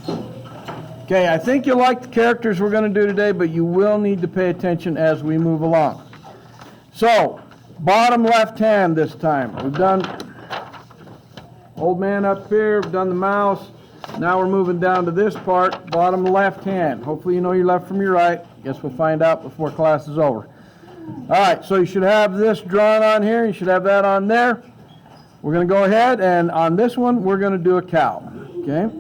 Okay, I think you'll like the characters we're going to do today, but you will need to pay attention as we move along. So, bottom left hand this time. We've done old man up here, we've done the mouse. Now we're moving down to this part, bottom left hand. Hopefully you know your left from your right. Guess we'll find out before class is over. All right, so you should have this drawn on here. You should have that on there. We're going to go ahead, and on this one, we're going to do a cow. Okay?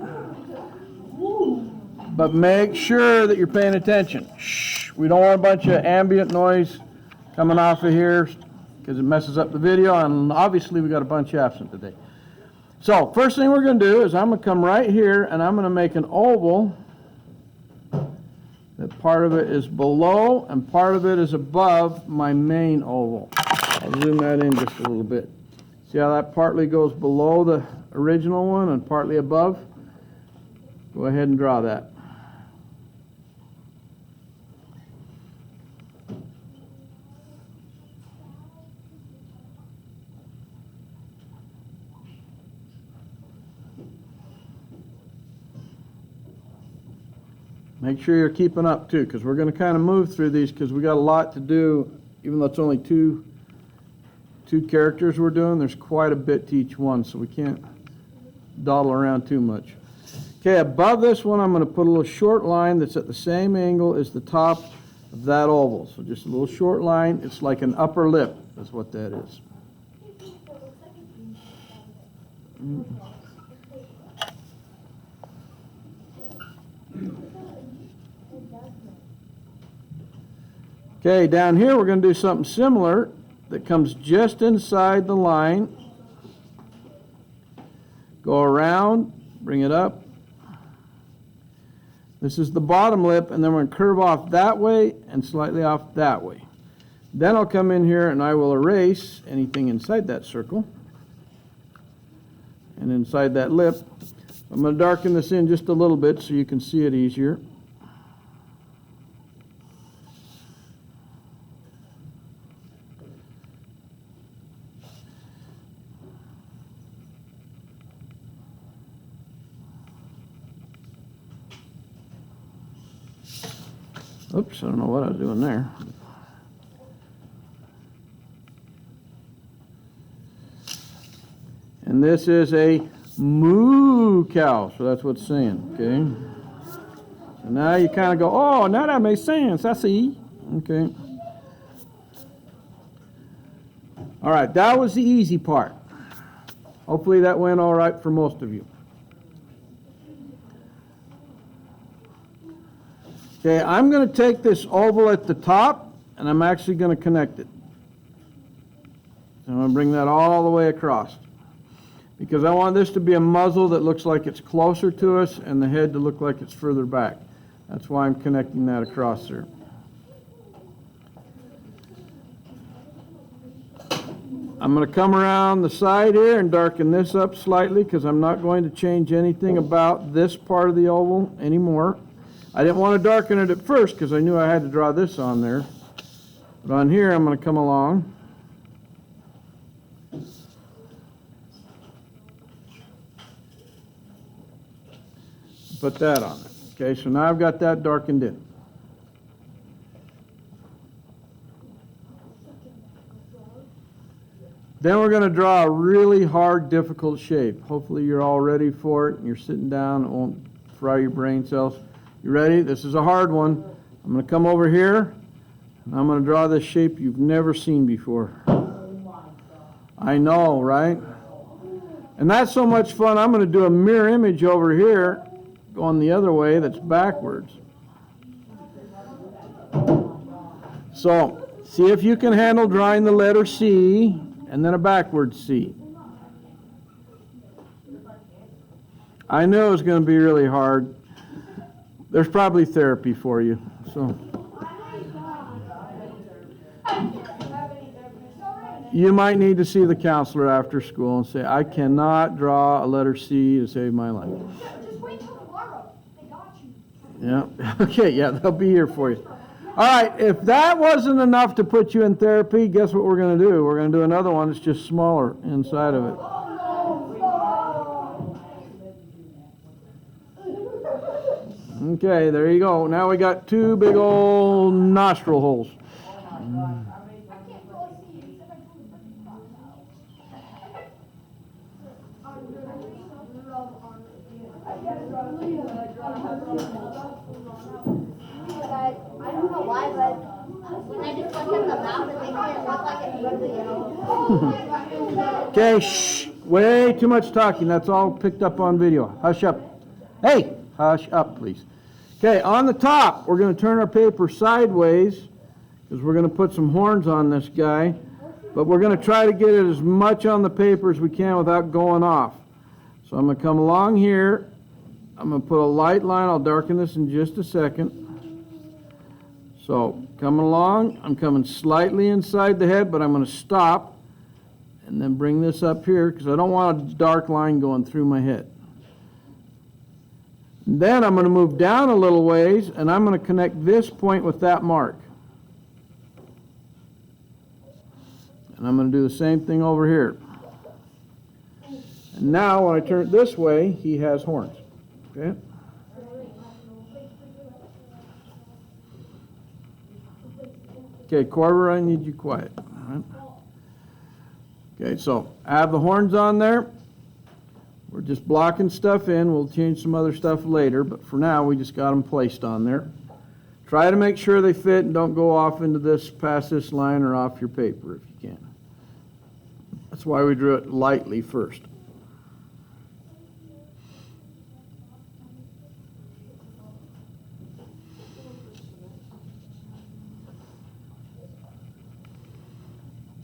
But make sure that you're paying attention. Shh. We don't want a bunch of ambient noise coming off of here because it messes up the video, and obviously we got a bunch absent today. So, first thing we're going to do is I'm going to come right here, and I'm going to make an oval. That part of it is below, and part of it is above my main oval. I'll zoom that in just a little bit. See how that partly goes below the original one and partly above? Go ahead and draw that. Make sure you're keeping up too, because we're going to kind of move through these because we got a lot to do. Even though it's only two characters we're doing, there's quite a bit to each one, so we can't dawdle around too much. Okay, above this one, I'm going to put a little short line that's at the same angle as the top of that oval. So just a little short line. It's like an upper lip. That's what that is. Okay, down here we're going to do something similar that comes just inside the line. Go around, bring it up. This is the bottom lip, and then we're going to curve off that way and slightly off that way. Then I'll come in here and I will erase anything inside that circle and inside that lip. I'm going to darken this in just a little bit so you can see it easier. Oops, I don't know what I was doing there. And this is a moo cow, so that's what it's saying, okay? So now you kind of go, oh, now that makes sense, I see. Okay. All right, that was the easy part. Hopefully that went all right for most of you. Okay, I'm going to take this oval at the top, and I'm actually going to connect it. So I'm going to bring that all the way across. Because I want this to be a muzzle that looks like it's closer to us, and the head to look like it's further back. That's why I'm connecting that across there. I'm going to come around the side here and darken this up slightly, because I'm not going to change anything about this part of the oval anymore. I didn't want to darken it at first because I knew I had to draw this on there. But on here, I'm going to come along. Put that on it. Okay, so now I've got that darkened in. Then we're going to draw a really hard, difficult shape. Hopefully you're all ready for it and you're sitting down. It won't fry your brain cells. You ready? This is a hard one. I'm going to come over here, and I'm going to draw this shape you've never seen before. I know, right? And that's so much fun. I'm going to do a mirror image over here, going the other way, that's backwards. So, see if you can handle drawing the letter C, and then a backwards C. I know it's going to be really hard. There's probably therapy for you. So you might need to see the counselor after school and say, I cannot draw a letter C to save my life. Just wait till tomorrow. They got you. Yeah. Okay, yeah, they'll be here for you. All right, if that wasn't enough to put you in therapy, guess what we're going to do? We're going to do another one that's just smaller inside of it. Okay, there you go. Now we got two big old nostril holes. I can't really see it except I pull the freaking box Guys, I don't know why, but when I just look at the map, it makes it look like it's really yellow. Okay, shh. Way too much talking. That's all picked up on video. Hush up. Hey, hush up, please. Okay, on the top, we're going to turn our paper sideways because we're going to put some horns on this guy. But we're going to try to get it as much on the paper as we can without going off. So I'm going to come along here. I'm going to put a light line. I'll darken this in just a second. So coming along, I'm coming slightly inside the head, but I'm going to stop and then bring this up here because I don't want a dark line going through my head. And then I'm going to move down a little ways and I'm going to connect this point with that mark. And I'm going to do the same thing over here. And now when I turn it this way, he has horns. Okay? Okay, Corver, I need you quiet. All right. Okay, so I have the horns on there. We're just blocking stuff in. We'll change some other stuff later, but for now we just got them placed on there. Try to make sure they fit and don't go off into this, past this line or off your paper if you can. That's why we drew it lightly first.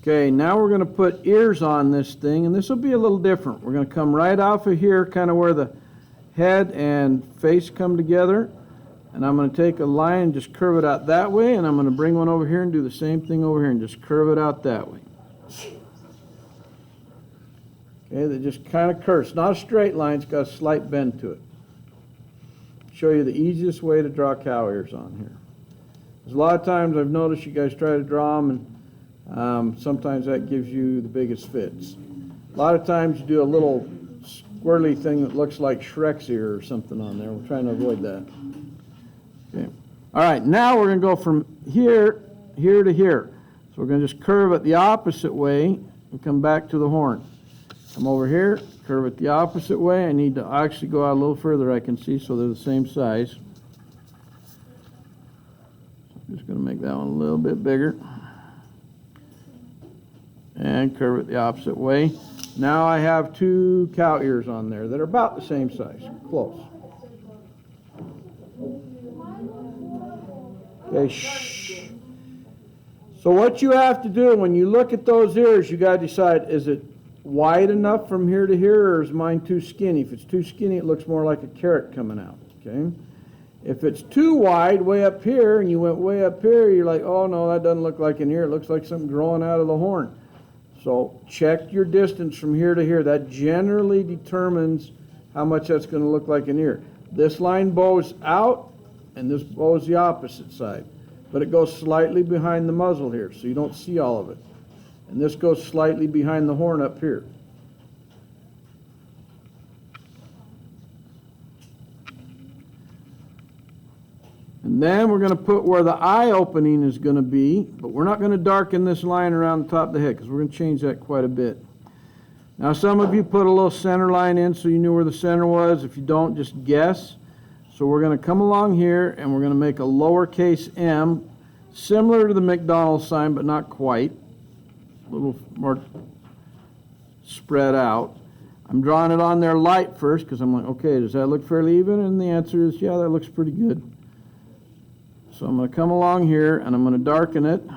Okay, now we're going to put ears on this thing, and this will be a little different. We're going to come right off of here, kind of where the head and face come together, and I'm going to take a line and just curve it out that way, and I'm going to bring one over here and do the same thing over here and just curve it out that way. Okay, they just kind of curve. It's not a straight line, it's got a slight bend to it. Show you the easiest way to draw cow ears on here. There's a lot of times I've noticed you guys try to draw them, and sometimes that gives you the biggest fits. A lot of times you do a little squirrely thing that looks like Shrek's ear or something on there. We're trying to avoid that. Okay. All right, now we're going to go from here to here. So we're going to just curve it the opposite way and come back to the horn. Come over here, curve it the opposite way. I need to actually go out a little further, I can see, so they're the same size. I'm just going to make that one a little bit bigger. And curve it the opposite way. Now I have two cow ears on there that are about the same size, close. Okay, shh. So what you have to do when you look at those ears, you got to decide, is it wide enough from here to here, or is mine too skinny? If it's too skinny, it looks more like a carrot coming out, okay? If it's too wide, way up here, and you went way up here, you're like, oh no, that doesn't look like an ear. It looks like something growing out of the horn. So check your distance from here to here. That generally determines how much that's going to look like an ear. This line bows out, and this bows the opposite side. But it goes slightly behind the muzzle here, so you don't see all of it. And this goes slightly behind the horn up here. And then we're going to put where the eye opening is going to be, but we're not going to darken this line around the top of the head because we're going to change that quite a bit. Now some of you put a little center line in so you knew where the center was. If you don't, just guess. So we're going to come along here and we're going to make a lowercase m, similar to the McDonald's sign, but not quite. A little more spread out. I'm drawing it on there light first because I'm like, okay, does that look fairly even? And the answer is, yeah, that looks pretty good. So I'm going to come along here and I'm going to darken it. And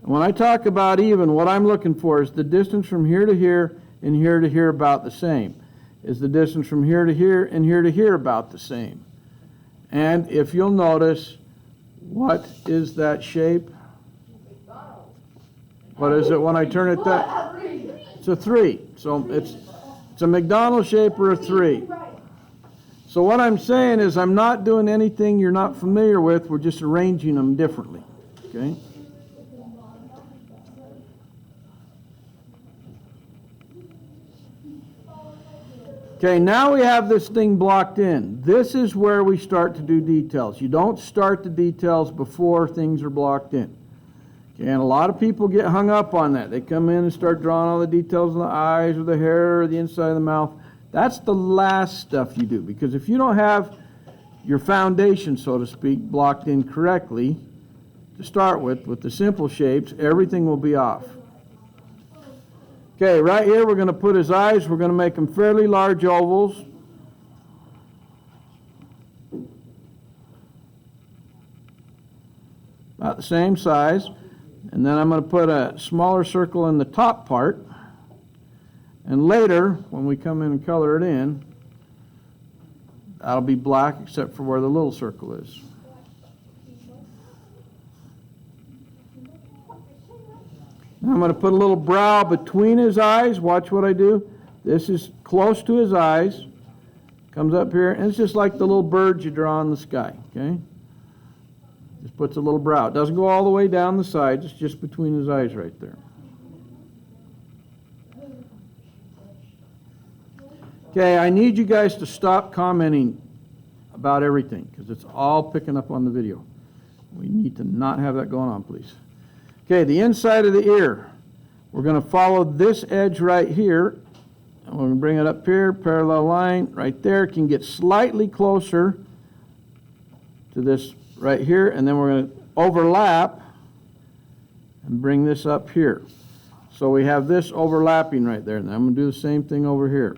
when I talk about even, what I'm looking for is the distance from here to here and here to here about the same. Is the distance from here to here and here to here about the same? And if you'll notice, what is that shape? What is it when I turn it that? It's a 3. So it's a McDonald's shape or a 3. So what I'm saying is I'm not doing anything you're not familiar with. We're just arranging them differently. Okay? Okay, now we have this thing blocked in. This is where we start to do details. You don't start the details before things are blocked in. Okay, and a lot of people get hung up on that. They come in and start drawing all the details of the eyes or the hair or the inside of the mouth. That's the last stuff you do, because if you don't have your foundation, so to speak, blocked in correctly to start with the simple shapes, everything will be off. Okay, right here we're going to put his eyes. We're going to make them fairly large ovals. About the same size. And then I'm going to put a smaller circle in the top part. And later, when we come in and color it in, that'll be black except for where the little circle is. Now I'm going to put a little brow between his eyes. Watch what I do. This is close to his eyes. Comes up here, and it's just like the little birds you draw in the sky, okay? Just puts a little brow. It doesn't go all the way down the sides. It's just between his eyes right there. Okay, I need you guys to stop commenting about everything, because it's all picking up on the video. We need to not have that going on, please. Okay, the inside of the ear. We're going to follow this edge right here. And we're going to bring it up here, parallel line right there. It can get slightly closer to this right here, and then we're going to overlap and bring this up here. So we have this overlapping right there. And I'm going to do the same thing over here.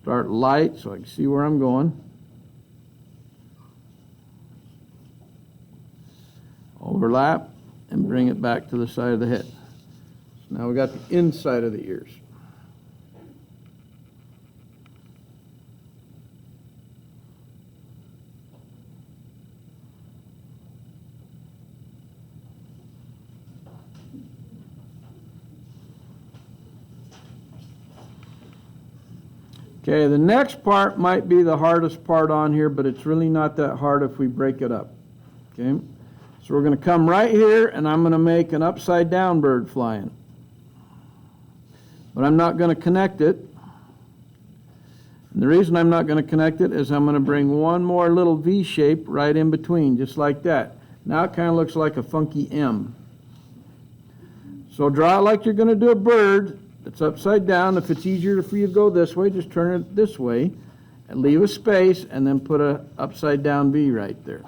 Start light so I can see where I'm going. Overlap and bring it back to the side of the head. So now we got the inside of the ears. Okay, the next part might be the hardest part on here, but it's really not that hard if we break it up. Okay? So we're going to come right here, and I'm going to make an upside down bird flying. But I'm not going to connect it. And the reason I'm not going to connect it is I'm going to bring one more little V shape right in between, just like that. Now it kind of looks like a funky M. So draw it like you're going to do a bird that's upside down. If it's easier for you to go this way, just turn it this way and leave a space and then put a upside down V right there.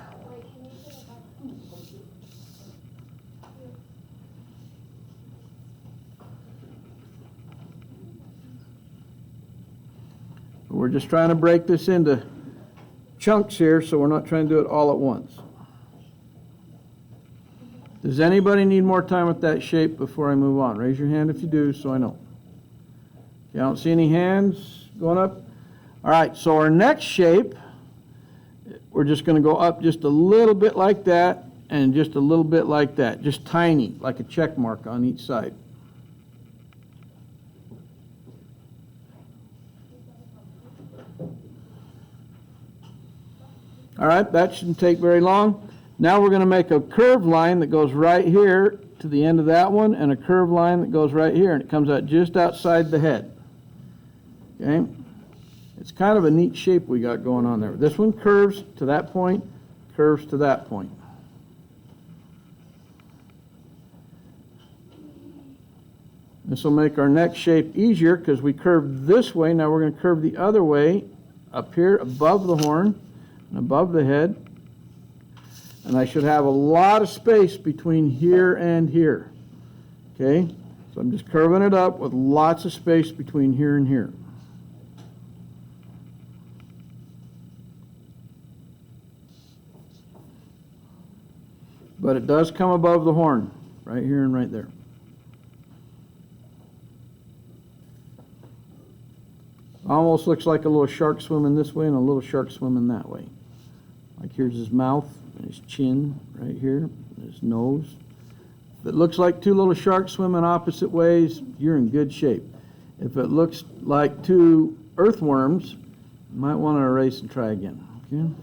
We're just trying to break this into chunks here, so we're not trying to do it all at once. Does anybody need more time with that shape before I move on? Raise your hand if you do, so I know. I don't see any hands going up. All right, so our next shape, we're just going to go up just a little bit like that and just a little bit like that, just tiny, like a check mark on each side. All right, that shouldn't take very long. Now we're going to make a curved line that goes right here to the end of that one, and a curved line that goes right here, and it comes out just outside the head. Okay? It's kind of a neat shape we got going on there. This one curves to that point, curves to that point. This will make our next shape easier because we curved this way. Now we're going to curve the other way up here above the horn and above the head. And I should have a lot of space between here and here. Okay? So I'm just curving it up with lots of space between here and here. But it does come above the horn, right here and right there. Almost looks like a little shark swimming this way and a little shark swimming that way. Like here's his mouth and his chin right here, and his nose. If it looks like two little sharks swimming opposite ways, you're in good shape. If it looks like two earthworms, you might want to erase and try again. Okay?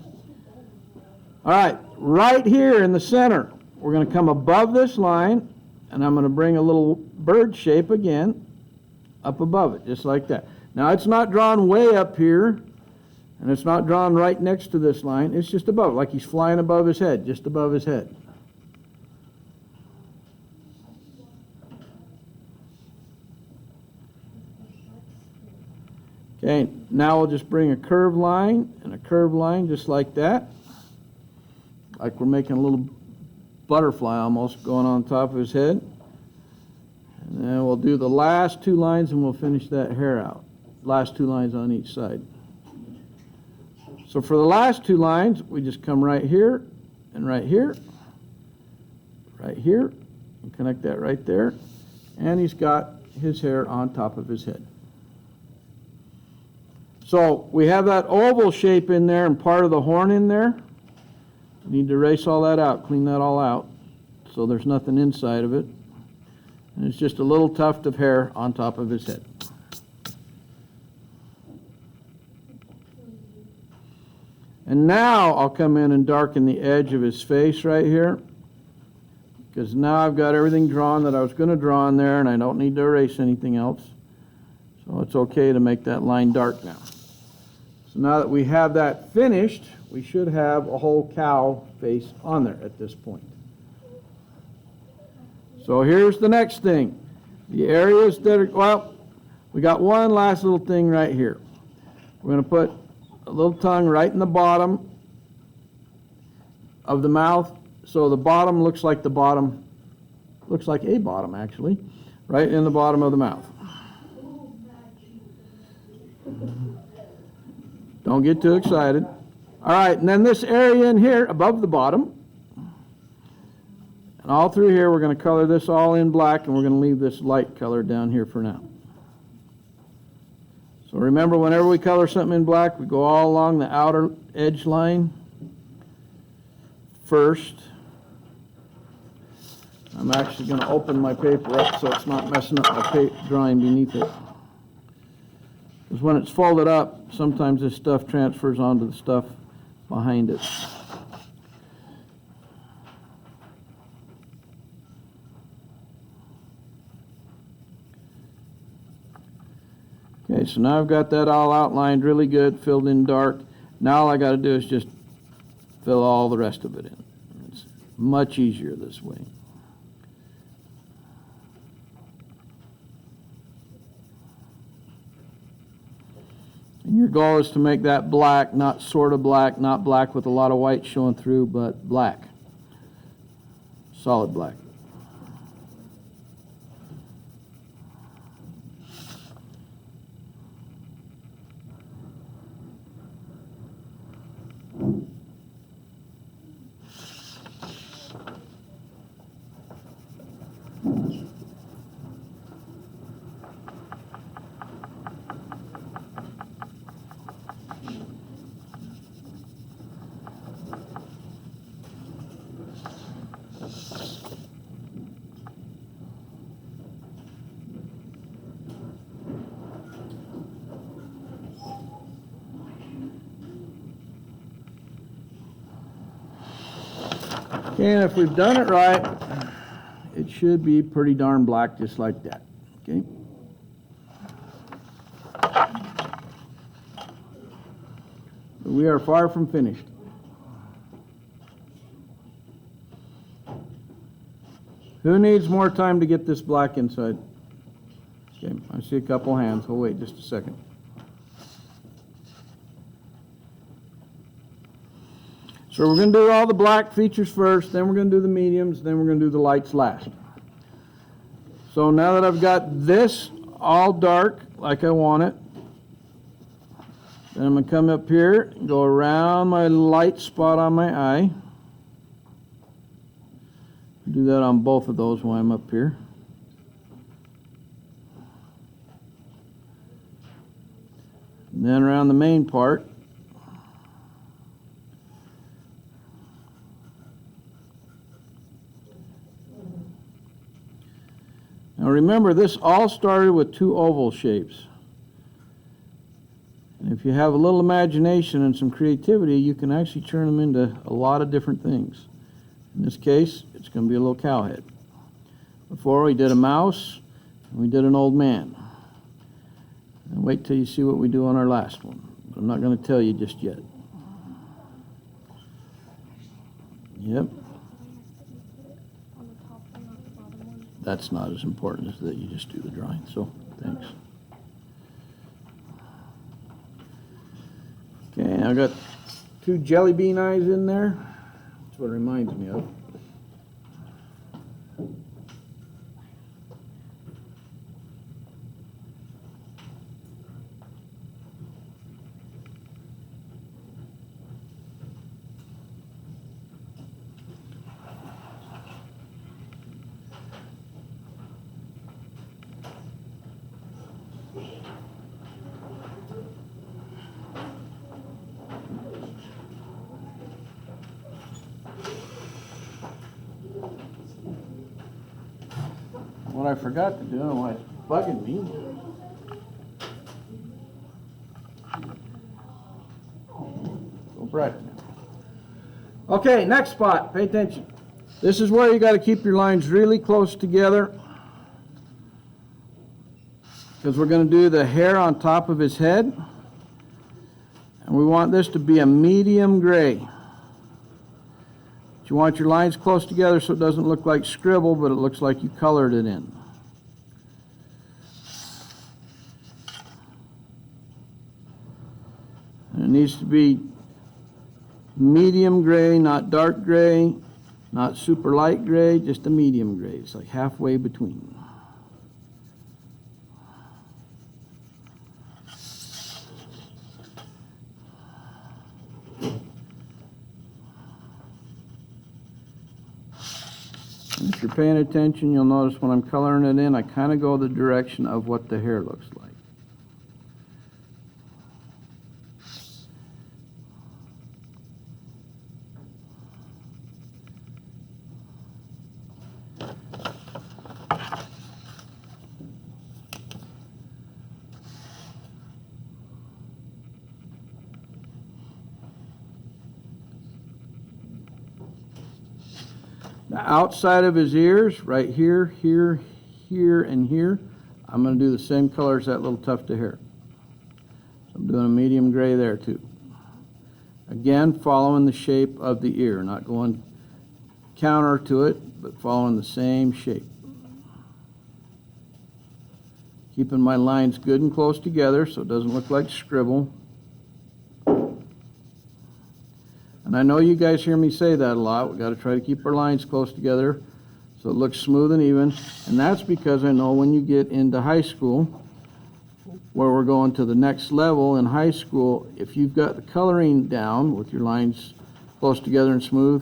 All right, right here in the center, we're going to come above this line, and I'm going to bring a little bird shape again up above it, just like that. Now, it's not drawn way up here, and it's not drawn right next to this line. It's just above, like he's flying above his head, just above his head. Okay, now we'll just bring a curved line and a curved line just like that. Like we're making a little butterfly almost going on top of his head. And then we'll do the last two lines and we'll finish that hair out. Last two lines on each side. So for the last two lines, we just come right here and right here, and connect that right there. And he's got his hair on top of his head. So we have that oval shape in there and part of the horn in there. We need to erase all that out, clean that all out, so there's nothing inside of it. And it's just a little tuft of hair on top of his head. And now I'll come in and darken the edge of his face right here, because now I've got everything drawn that I was going to draw in there, and I don't need to erase anything else. So it's okay to make that line dark now. So now that we have that finished, we should have a whole cow face on there at this point. So here's the next thing. The areas that are, well, we got one last little thing right here. We're going to put a little tongue right in the bottom of the mouth, so the bottom looks like the bottom, looks like a bottom actually, right in the bottom of the mouth. Don't get too excited. All right, and then this area in here above the bottom, and all through here, we're going to color this all in black, and we're going to leave this light color down here for now. So remember, whenever we color something in black, we go all along the outer edge line first. I'm actually going to open my paper up so it's not messing up my drawing beneath it. Because when it's folded up, sometimes this stuff transfers onto the stuff behind it. Okay, so now I've got that all outlined really good, filled in dark. Now all I got to do is just fill all the rest of it in. It's much easier this way. And your goal is to make that black, not sort of black, not black with a lot of white showing through, but black. Solid black. And if we've done it right, it should be pretty darn black just like that. Okay? But we are far from finished. Who needs more time to get this black inside? Okay, I see a couple hands. We'll wait just a second. So we're going to do all the black features first, then we're going to do the mediums, then we're going to do the lights last. So now that I've got this all dark like I want it, then I'm going to come up here and go around my light spot on my eye. Do that on both of those while I'm up here. And then around the main part. Now remember, this all started with two oval shapes. And if you have a little imagination and some creativity, you can actually turn them into a lot of different things. In this case, it's going to be a little cow head. Before we did a mouse, and we did an old man. And wait till you see what we do on our last one. But I'm not going to tell you just yet. Yep. That's not as important as that you just do the drawing, so thanks. Okay, I got 2 jelly bean eyes in there. That's what it reminds me of. What I forgot to do, and why it's bugging me. Go bright now. Okay, next spot. Pay attention. This is where you got to keep your lines really close together, because we're going to do the hair on top of his head, and we want this to be a medium gray. You want your lines close together so it doesn't look like scribble, but it looks like you colored it in. And it needs to be medium gray, not dark gray, not super light gray, just a medium gray. It's like halfway between. If you're paying attention, you'll notice when I'm coloring it in, I kind of go the direction of what the hair looks like. The outside of his ears, right here, here, here, and here, I'm going to do the same color as that little tuft of hair. So I'm doing a medium gray there too. Again, following the shape of the ear, not going counter to it, but following the same shape. Keeping my lines good and close together so it doesn't look like scribble. And I know you guys hear me say that a lot. We've got to try to keep our lines close together so it looks smooth and even. And that's because I know when you get into high school, where we're going to the next level in high school, if you've got the coloring down with your lines close together and smooth,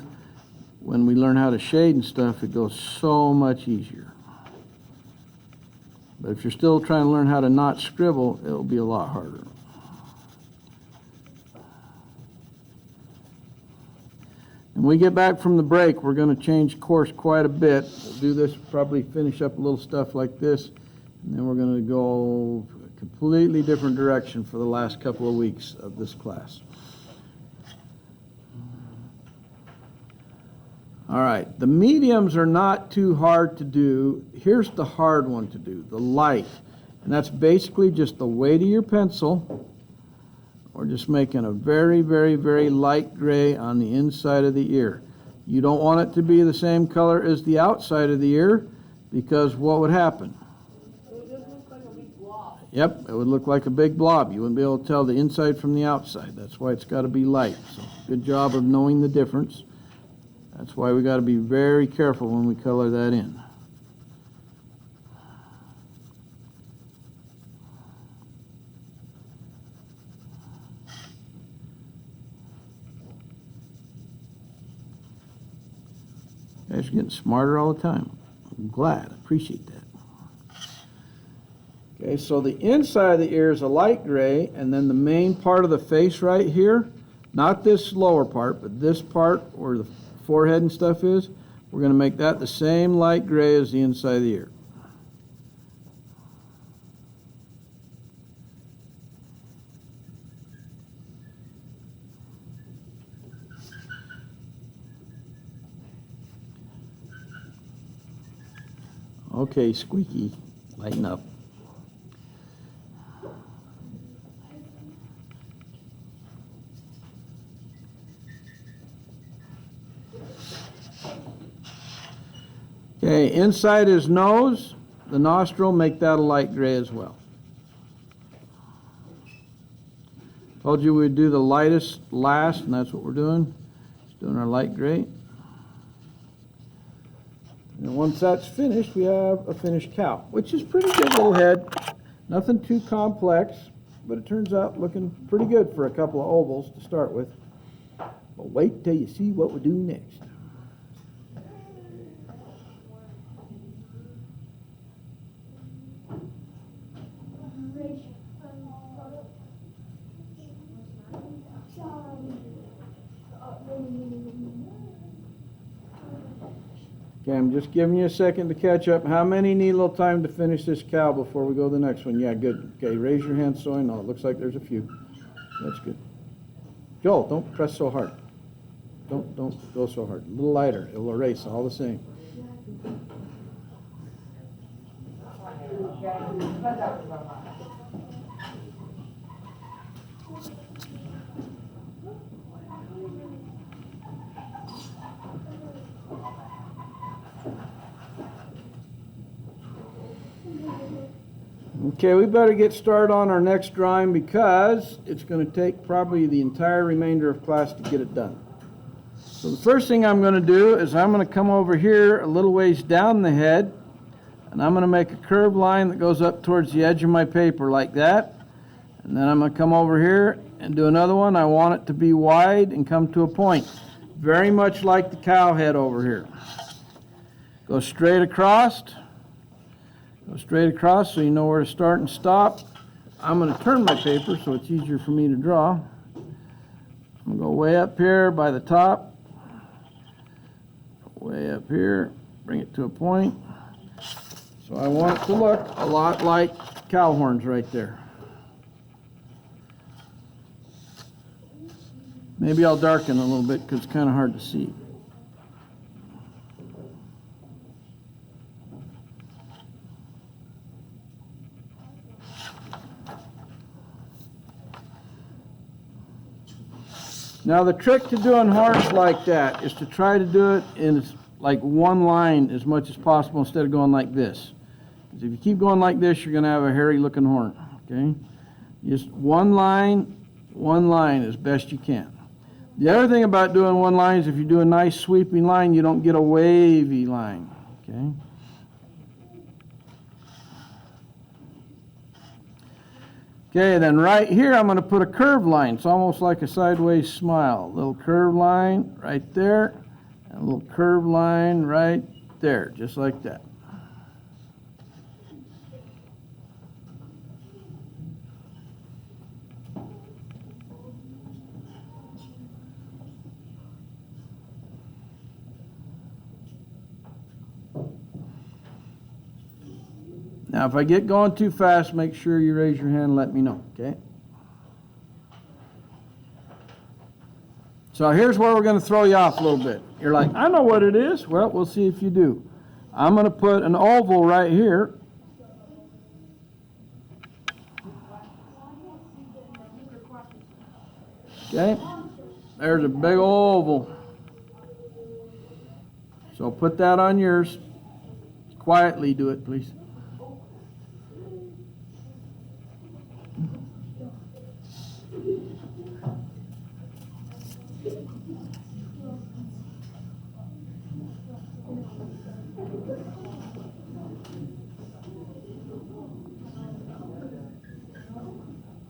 when we learn how to shade and stuff, it goes so much easier. But if you're still trying to learn how to not scribble, it'll be a lot harder. When we get back from the break, we're going to change course quite a bit. We'll do this, probably finish up a little stuff like this, and then we're going to go a completely different direction for the last couple of weeks of this class. All right, the mediums are not too hard to do. Here's the hard one to do, the light. And that's basically just the weight of your pencil. We're just making a very, very, very light gray on the inside of the ear. You don't want it to be the same color as the outside of the ear, because what would happen? It would just look like a big blob. Yep, it would look like a big blob. You wouldn't be able to tell the inside from the outside. That's why it's got to be light. So good job of knowing the difference. That's why we got to be very careful when we color that in. You guys are getting smarter all the time. I'm glad. I appreciate that. Okay, so the inside of the ear is a light gray, and then the main part of the face right here, not this lower part, but this part where the forehead and stuff is, we're going to make that the same light gray as the inside of the ear. Okay, Squeaky, lighten up. Okay, inside his nose, the nostril, make that a light gray as well. Told you we'd do the lightest last, and that's what we're doing. Just doing our light gray. And once that's finished, we have a finished cow, which is pretty good little head. Nothing too complex, but it turns out looking pretty good for a couple of ovals to start with. But wait till you see what we do next. Okay, I'm just giving you a second to catch up. How many need a little time to finish this cow before we go to the next one? Yeah, good. Okay, raise your hand so I know. It looks like there's a few. That's good. Joel, don't press so hard. Don't go so hard. A little lighter. It'll erase all the same. Okay, we better get started on our next drawing because it's going to take probably the entire remainder of class to get it done. So the first thing I'm going to do is I'm going to come over here a little ways down the head, and I'm going to make a curved line that goes up towards the edge of my paper like that. And then I'm going to come over here and do another one. I want it to be wide and come to a point, very much like the cow head over here. Go straight across. Go straight across so you know where to start and stop. I'm going to turn my paper so it's easier for me to draw. I'm going to go way up here by the top. Way up here. Bring it to a point. So I want it to look a lot like cow horns right there. Maybe I'll darken a little bit because it's kind of hard to see. Now the trick to doing horns like that is to try to do it in like one line as much as possible instead of going like this. Because if you keep going like this, you're going to have a hairy looking horn. Okay? Just one line as best you can. The other thing about doing one line is if you do a nice sweeping line, you don't get a wavy line. Okay? Okay, then right here I'm going to put a curved line. It's almost like a sideways smile. A little curved line right there, and a little curved line right there, just like that. Now, if I get going too fast, make sure you raise your hand and let me know, okay? So here's where we're going to throw you off a little bit. You're like, I know what it is. Well, we'll see if you do. I'm going to put an oval right here. Okay? There's a big oval. So put that on yours. Quietly do it, please.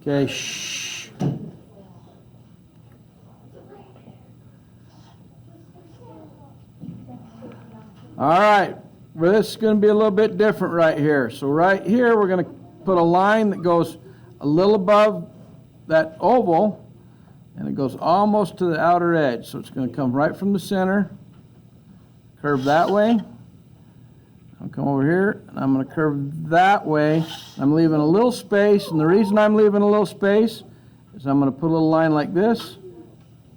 Okay, shh. All right, well, this is going to be a little bit different right here. So right here, we're going to put a line that goes a little above that oval, and it goes almost to the outer edge. So it's going to come right from the center, curve that way. I'll come over here, and I'm going to curve that way. I'm leaving a little space, and the reason I'm leaving a little space is I'm going to put a little line like this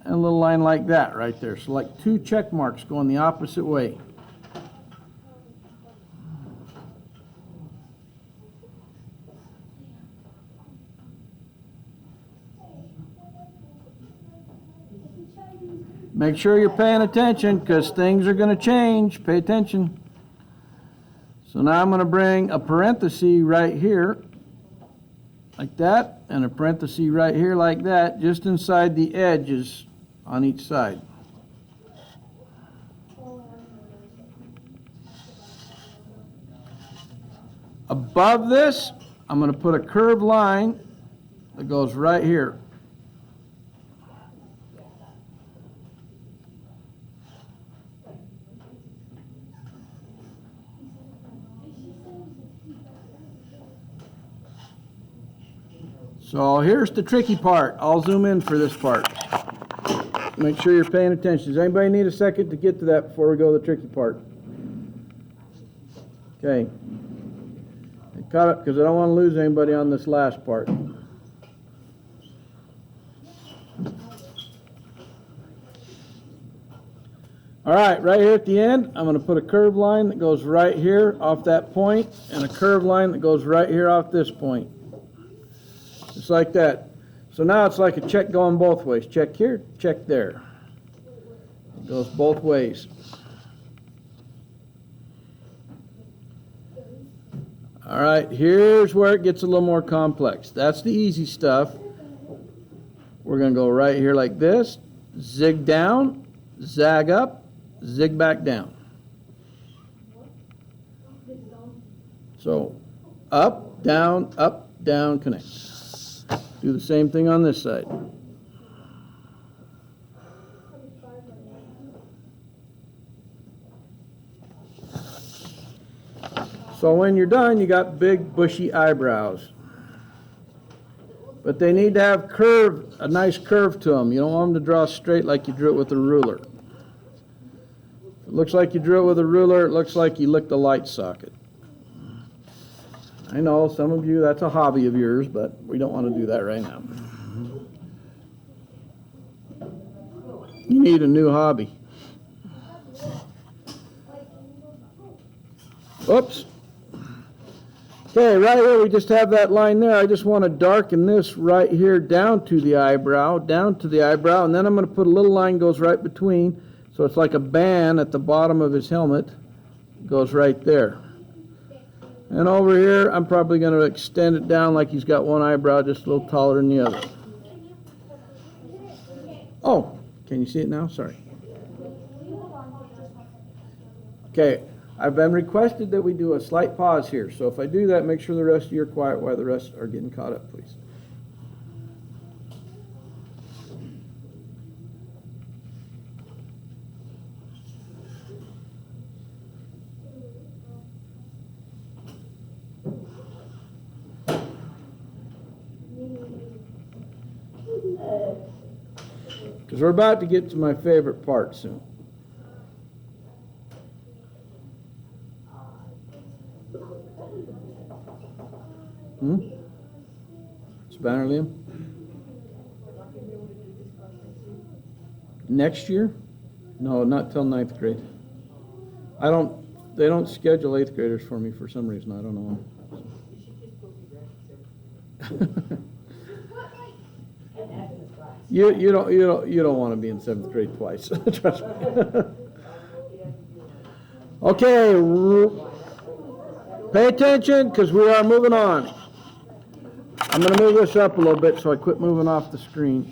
and a little line like that right there. So like two check marks going the opposite way. Make sure you're paying attention because things are going to change. Pay attention. So now I'm going to bring a parenthesis right here, like that, and a parenthesis right here like that, just inside the edges on each side. Above this, I'm going to put a curved line that goes right here. So here's the tricky part. I'll zoom in for this part. Make sure you're paying attention. Does anybody need a second to get to that before we go to the tricky part? Okay. I caught up because I don't want to lose anybody on this last part. All right, right here at the end, I'm going to put a curved line that goes right here off that point, and a curved line that goes right here off this point. Just like that. So now it's like a check going both ways. Check here, check there. It goes both ways. All right, here's where it gets a little more complex. That's the easy stuff. We're going to go right here like this. Zig down, zag up, zig back down. So up, down, connect. Do the same thing on this side. So when you're done, you got big bushy eyebrows. But they need to have a nice curve to them. You don't want them to draw straight like you drew it with a ruler. If it looks like you drew it with a ruler, it looks like you licked a light socket. I know some of you, that's a hobby of yours, but we don't want to do that right now. You need a new hobby. Oops. Okay, right here we just have that line there. I just want to darken this right here down to the eyebrow, and then I'm going to put a little line goes right between, so it's like a band at the bottom of his helmet, goes right there. And over here, I'm probably going to extend it down like he's got one eyebrow just a little taller than the other. Oh, can you see it now? Sorry. Okay, I've been requested that we do a slight pause here. So if I do that, make sure the rest of you are quiet while the rest are getting caught up, please. Because we're about to get to my favorite part soon. Spanner Liam? Next year? No, not till 9th grade. They don't schedule 8th graders for me for some reason. I don't know why. You don't want to be in 7th grade twice. Trust me. Okay, pay attention because we are moving on. I'm going to move this up a little bit so I quit moving off the screen.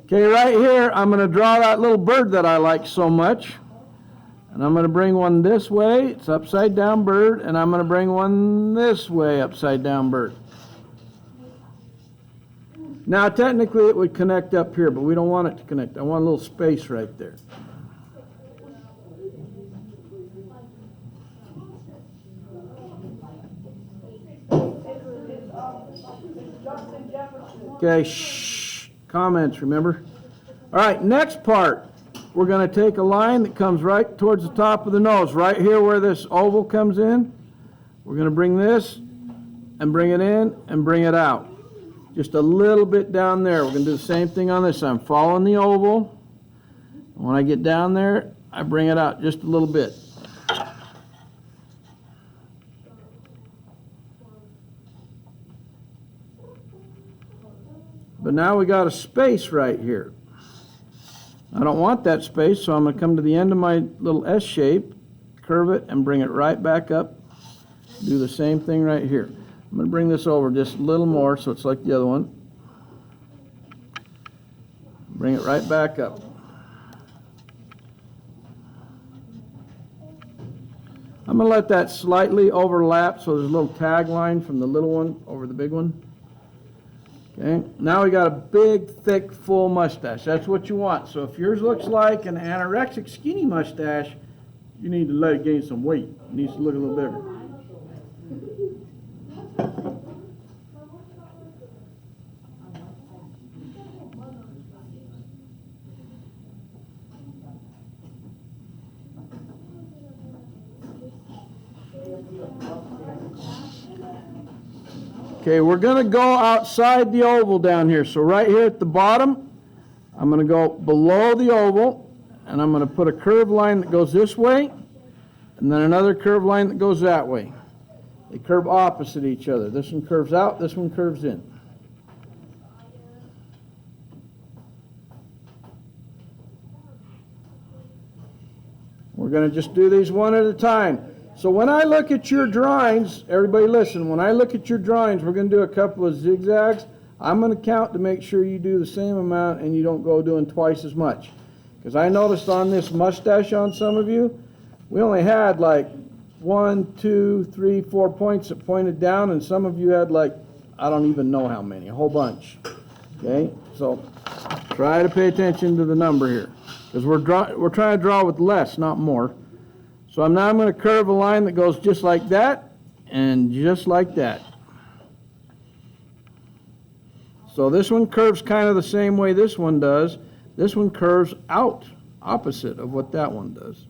Okay, right here I'm going to draw that little bird that I like so much. And I'm going to bring one this way, it's upside down bird, and I'm going to bring one this way, upside down bird. Now technically it would connect up here, but we don't want it to connect. I want a little space right there. Okay, shh, comments, remember? All right, next part. We're going to take a line that comes right towards the top of the nose, right here where this oval comes in. We're going to bring this and bring it in and bring it out. Just a little bit down there. We're going to do the same thing on this. I'm following the oval. When I get down there, I bring it out just a little bit. But now we got a space right here. I don't want that space, so I'm going to come to the end of my little S shape, curve it and bring it right back up. Do the same thing right here. I'm going to bring this over just a little more so it's like the other one. Bring it right back up. I'm going to let that slightly overlap so there's a little tag line from the little one over the big one. Okay, now we got a big, thick, full mustache. That's what you want. So if yours looks like an anorexic skinny mustache, you need to let it gain some weight. It needs to look a little bigger. Okay, we're going to go outside the oval down here. So right here at the bottom, I'm going to go below the oval, and I'm going to put a curved line that goes this way, and then another curved line that goes that way. They curve opposite each other. This one curves out, this one curves in. We're going to just do these one at a time. So when I look at your drawings, everybody listen, when I look at your drawings, we're going to do a couple of zigzags. I'm going to count to make sure you do the same amount and you don't go doing twice as much. Because I noticed on this mustache on some of you, we only had like 1, 2, 3, 4 points that pointed down, and some of you had like, I don't even know how many, a whole bunch. Okay, so try to pay attention to the number here. Because we're trying to draw with less, not more. So now I'm going to curve a line that goes just like that and just like that. So this one curves kind of the same way this one does. This one curves out, opposite of what that one does.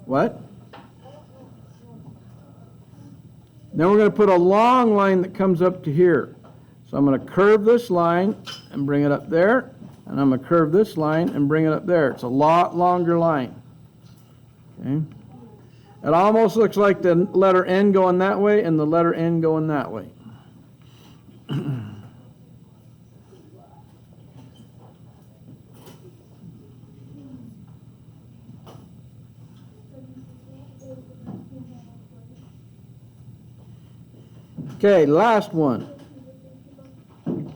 What? Then we're going to put a long line that comes up to here. So I'm going to curve this line and bring it up there. And I'm going to curve this line and bring it up there. It's a lot longer line. Okay? It almost looks like the letter N going that way and the letter N going that way. Okay, last one.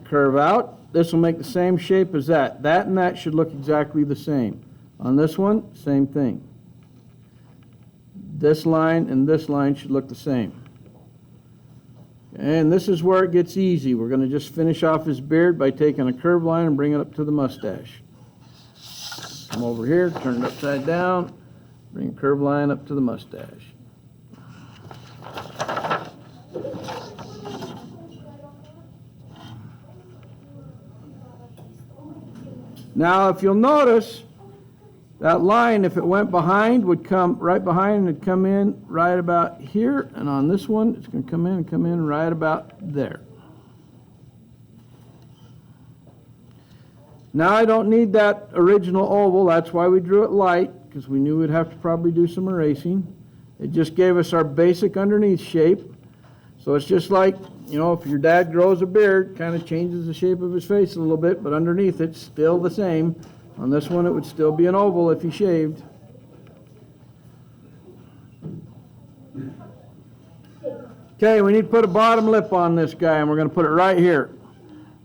Curve out. This will make the same shape as that. That and that should look exactly the same. On this one, same thing. This line and this line should look the same. And this is where it gets easy. We're going to just finish off his beard by taking a curved line and bring it up to the mustache. Come over here, turn it upside down, bring a curved line up to the mustache. Now, if you'll notice, that line, if it went behind, would come right behind and it'd come in right about here. And on this one, it's going to come in right about there. Now, I don't need that original oval. That's why we drew it light, because we knew we'd have to probably do some erasing. It just gave us our basic underneath shape. So it's just like, you know, if your dad grows a beard, kind of changes the shape of his face a little bit, but underneath it's still the same. On this one, it would still be an oval if he shaved. Okay, we need to put a bottom lip on this guy, and we're going to put it right here.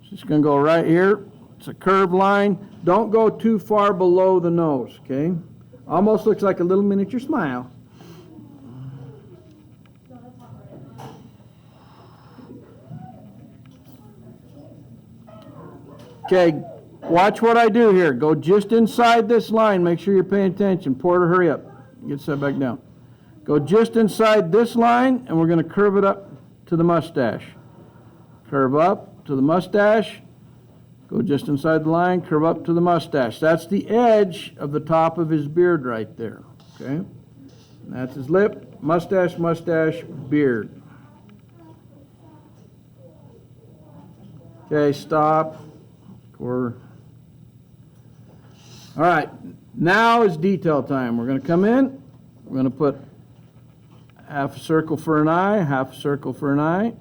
So it's going to go right here. It's a curved line. Don't go too far below the nose, okay? Almost looks like a little miniature smile. Okay, watch what I do here. Go just inside this line. Make sure you're paying attention. Porter, hurry up. Get set back down. Go just inside this line, and we're going to curve it up to the mustache. Curve up to the mustache. Go just inside the line, curve up to the mustache. That's the edge of the top of his beard right there. Okay? And that's his lip, mustache, mustache, beard. Okay, stop. All right, now is detail time. We're going to come in. We're going to put half a circle for an eye, half a circle for an eye.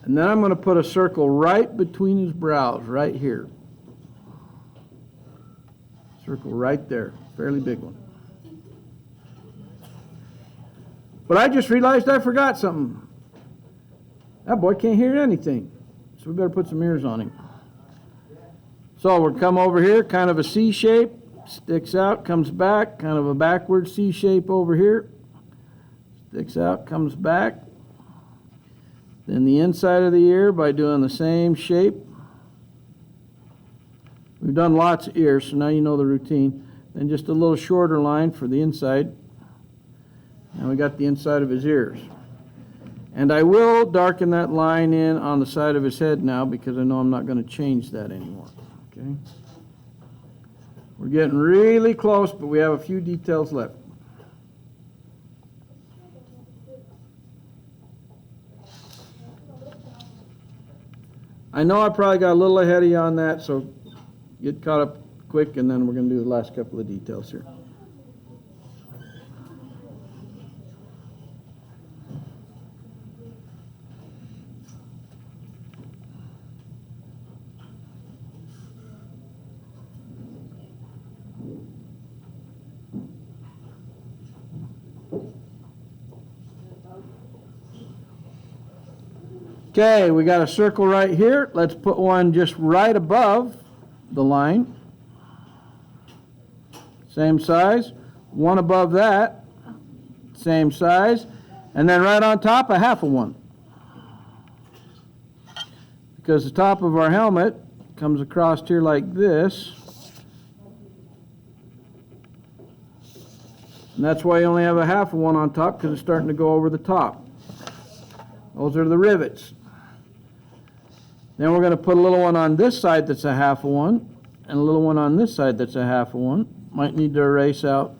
And then I'm going to put a circle right between his brows, right here. Circle right there, fairly big one. But I just realized I forgot something. That boy can't hear anything, so we better put some ears on him. So we'll come over here, kind of a C shape, sticks out, comes back, kind of a backward C shape over here. Sticks out, comes back. Then the inside of the ear by doing the same shape. We've done lots of ears, so now you know the routine. Then just a little shorter line for the inside. And we got the inside of his ears. And I will darken that line in on the side of his head now because I know I'm not going to change that anymore. Okay? We're getting really close, but we have a few details left. I know I probably got a little ahead of you on that, so get caught up quick, and then we're going to do the last couple of details here. Okay, we got a circle right here. Let's put one just right above the line. Same size. One above that. Same size. And then right on top, a half of one. Because the top of our helmet comes across here like this. And that's why you only have a half of one on top, because it's starting to go over the top. Those are the rivets. Then we're going to put a little one on this side that's a half of one, and a little one on this side that's a half of one. Might need to erase out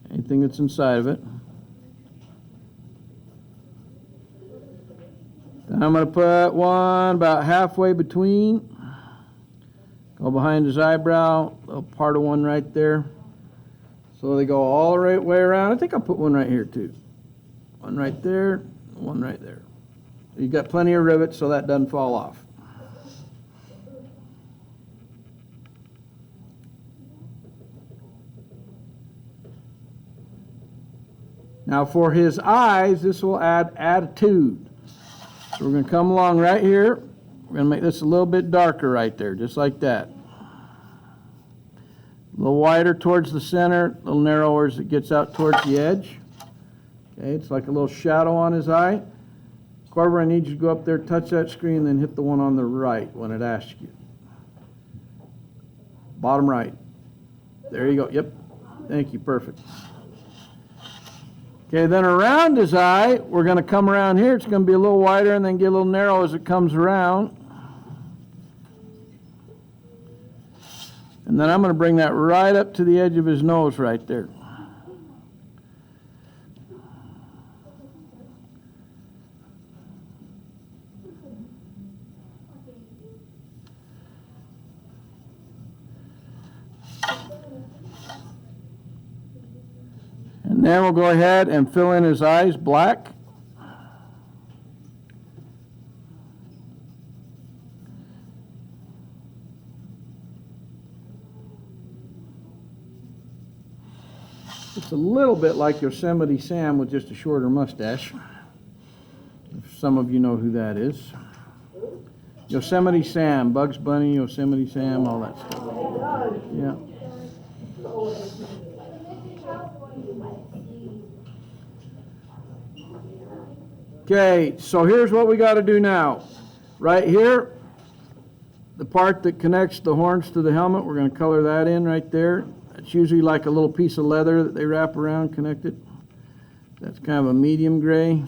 anything that's inside of it. Then I'm going to put one about halfway between. Go behind his eyebrow, a little part of one right there. So they go all the right way around. I think I'll put one right here too. One right there, one right there. You've got plenty of rivets so that doesn't fall off. Now for his eyes, this will add attitude. So we're going to come along right here. We're going to make this a little bit darker right there, just like that. A little wider towards the center, a little narrower as it gets out towards the edge. Okay, it's like a little shadow on his eye. Corver, I need you to go up there, touch that screen, then hit the one on the right when it asks you. Bottom right. There you go. Yep. Thank you. Perfect. Okay, then around his eye, we're going to come around here. It's going to be a little wider and then get a little narrow as it comes around. And then I'm going to bring that right up to the edge of his nose right there. And then we'll go ahead and fill in his eyes black. It's a little bit like Yosemite Sam with just a shorter mustache. If some of you know who that is. Yosemite Sam, Bugs Bunny, Yosemite Sam, all that stuff. Yeah. Okay, so here's what we got to do now. Right here, the part that connects the horns to the helmet, we're going to color that in right there. It's usually like a little piece of leather that they wrap around, connect it. That's kind of a medium gray.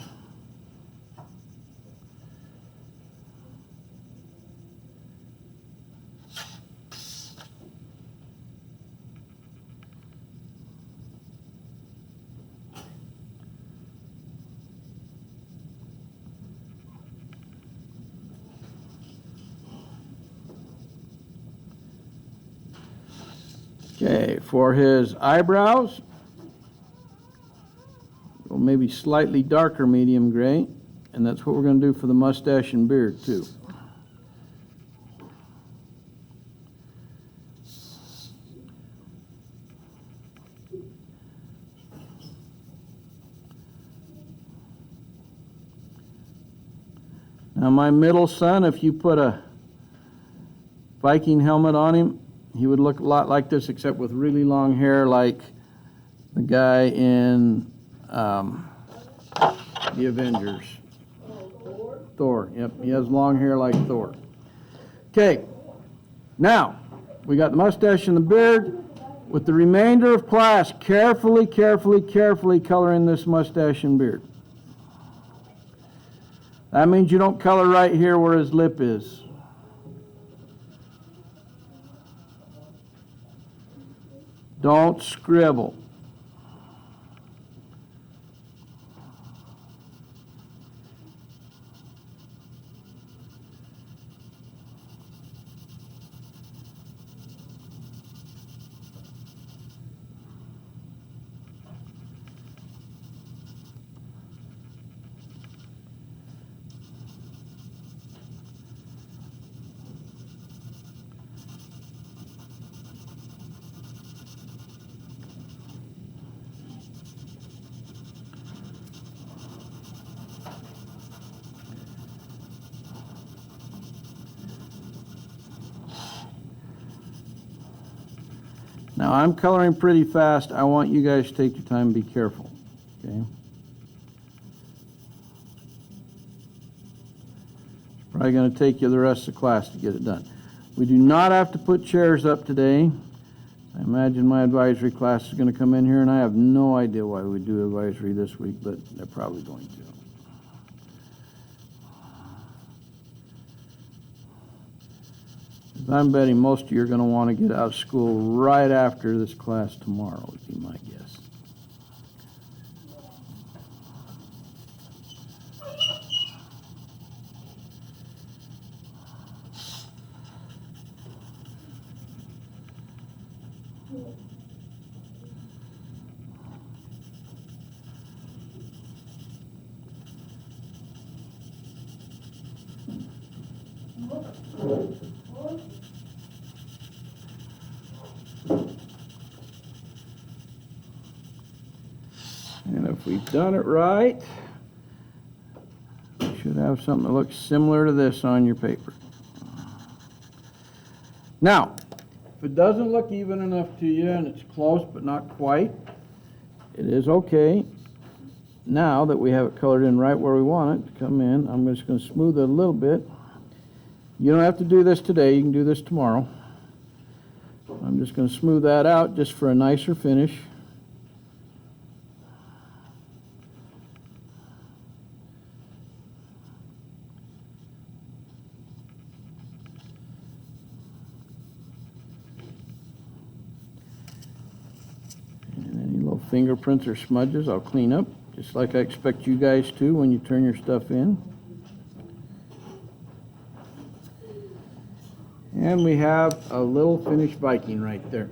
Okay, for his eyebrows, well, maybe slightly darker medium gray. And that's what we're gonna do for the mustache and beard too. Now my middle son, if you put a Viking helmet on him, he would look a lot like this, except with really long hair like the guy in the Avengers. Thor, yep, he has long hair like Thor. Okay, now, we got the mustache and the beard. With the remainder of class, carefully color in this mustache and beard. That means you don't color right here where his lip is. Don't scribble. Now, I'm coloring pretty fast. I want you guys to take your time and be careful, okay? It's probably going to take you the rest of the class to get it done. We do not have to put chairs up today. I imagine my advisory class is going to come in here, and I have no idea why we do advisory this week, but they're probably going to. I'm betting most of you are going to want to get out of school right after this class tomorrow, would be my guess. And if we've done it right, you should have something that looks similar to this on your paper. Now, if it doesn't look even enough to you and it's close but not quite, it is okay. Now that we have it colored in right where we want it to come in, I'm just going to smooth it a little bit. You don't have to do this today, you can do this tomorrow. I'm just going to smooth that out just for a nicer finish. Fingerprints or smudges, I'll clean up, just like I expect you guys to when you turn your stuff in. And we have a little finished Viking right there.